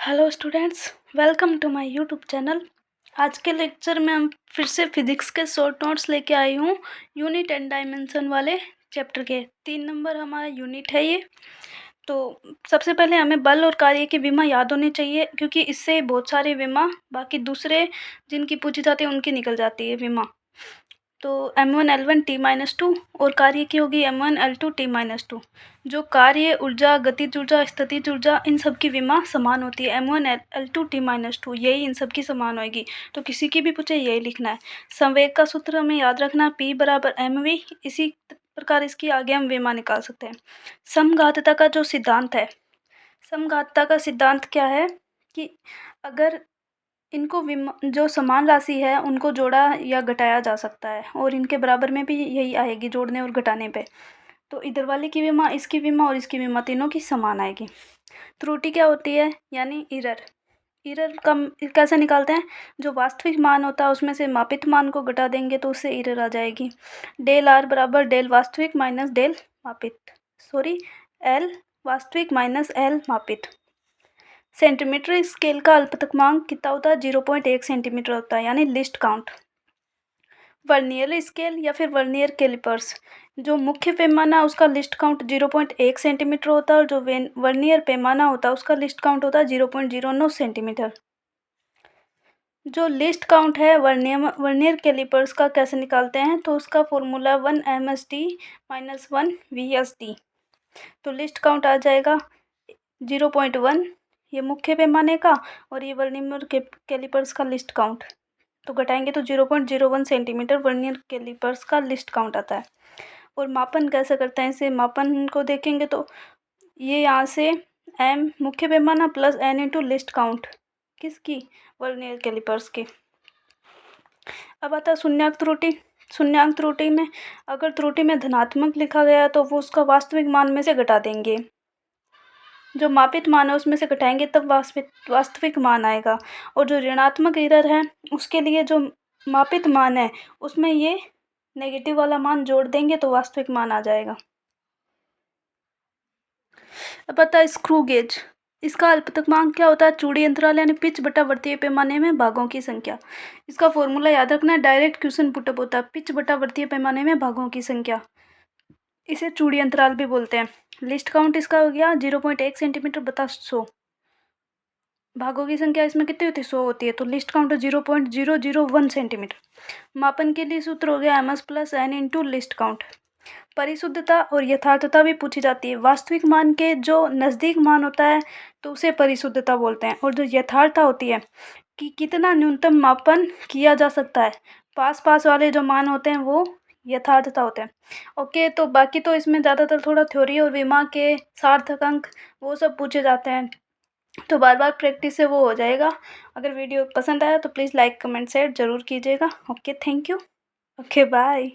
Hello students, welcome to my YouTube channel. आज के lecture में हम फिर से फिजिक्स के शॉर्ट नोट्स लेके आई हूँ। यूनिट एंड डायमेंशन वाले चैप्टर के 3 नंबर हमारा यूनिट है ये। तो सबसे पहले हमें बल और कार्य की विमा याद होनी चाहिए, क्योंकि इससे बहुत सारी विमा बाकी दूसरे जिनकी पूछी जाती है उनकी निकल जाती है विमा। तो m1 l1 t-2 और कार्य की होगी m1 l2 t-2। जो कार्य ऊर्जा, गतिज ऊर्जा, स्थितिज ऊर्जा, इन सब की विमा समान होती है। m1 l2 t-2 यही इन सब की समान होगी। तो किसी की भी पूछे यही लिखना है। संवेग का सूत्र हमें याद रखना, P बराबर mv। इसी प्रकार इसकी आगे हम विमा निकाल सकते हैं। समघातता का जो सिद्धांत है, समघातता का सिद्धांत क्या है कि अगर इनको जो समान राशि है उनको जोड़ा या घटाया जा सकता है, और इनके बराबर में भी यही आएगी जोड़ने और घटाने पे। तो इधर वाले की विमा, इसकी विमा और इसकी विमा तीनों की समान आएगी। त्रुटि क्या होती है, यानी इरर। इरर का कैसे निकालते हैं, जो वास्तविक मान होता है उसमें से मापित मान को घटा देंगे तो उससे इरर आ जाएगी। डेल आर बराबर डेल वास्तविक माइनस डेल मापित, एल वास्तविक माइनस एल मापित। सेंटीमीटर स्केल का अल्पतमांक कितना होता है, 0.1 सेंटीमीटर होता है, यानी लिस्ट काउंट। वर्नियर स्केल या फिर वर्नियर कैलिपर्स, जो मुख्य पैमाना उसका लिस्ट काउंट 0.1 सेंटीमीटर होता है, और जो वर्नियर पैमाना होता है उसका लिस्ट काउंट होता है 0.09 सेंटीमीटर। जो लिस्ट काउंट है वर्नियर कैलिपर्स का कैसे निकालते हैं, तो उसका फॉर्मूला 1 MSD माइनस 1 VSD। तो लिस्ट काउंट आ जाएगा 0.1, ये मुख्य पैमाने का, और ये वर्नियर कैलिपर्स का लिस्ट काउंट। तो घटाएंगे तो 0.01 सेंटीमीटर वर्नियर कैलिपर्स का लिस्ट काउंट आता है। और मापन कैसे करते हैं, इसे मापन को देखेंगे तो ये यहाँ से m मुख्य पैमाना plus n into list count, किसकी, वर्नियर कैलिपर्स की। अब आता है शून्यांक त्रुटि। शून्यांक त्रुटि में अगर त्रुटि में धनात्मक लिखा गया है तो वो उसका वास्तविक मान में से घटा देंगे, जो मापित मान है उसमें से घटाएंगे तब वास्तविक मान आएगा। और जो ऋणात्मक एरर है उसके लिए जो मापित मान है उसमें ये नेगेटिव वाला मान जोड़ देंगे तो वास्तविक मान आ जाएगा। अब पता है स्क्रू गेज, इसका अल्पतमांक क्या होता है, चूड़ी अंतराल यानी पिच बटा वृत्तीय पैमाने में भागों की संख्या। इसका फॉर्मूला याद रखना है, डायरेक्ट क्वेश्चन पुटअप होता है, पिच बटा वृत्तीय पैमाने में भागों की संख्या। इसे चूड़ी अंतराल भी बोलते हैं। लिस्ट काउंट इसका हो गया 0.1 सेंटीमीटर बता 100। भागों की संख्या इसमें कितनी होती है, 100 होती है, तो लिस्ट काउंट 0.001 सेंटीमीटर। मापन के लिए सूत्र हो गया ms plus n into list count. परिशुद्धता और यथार्थता भी पूछी जाती है। वास्तविक मान के जो नज़दीक मान होता है तो उसे परिशुद्धता बोलते हैं, और जो यथार्थता होती है कि कितना न्यूनतम मापन किया जा सकता है, पास पास वाले जो मान होते हैं वो यथार्थता होते हैं। ओके, तो बाकी तो इसमें ज़्यादातर थोड़ा थ्योरी और विमा के सार्थक अंक वो सब पूछे जाते हैं, तो बार बार प्रैक्टिस से वो हो जाएगा। अगर वीडियो पसंद आया तो प्लीज़ लाइक कमेंट शेयर ज़रूर कीजिएगा। Okay, thank you. Okay, bye.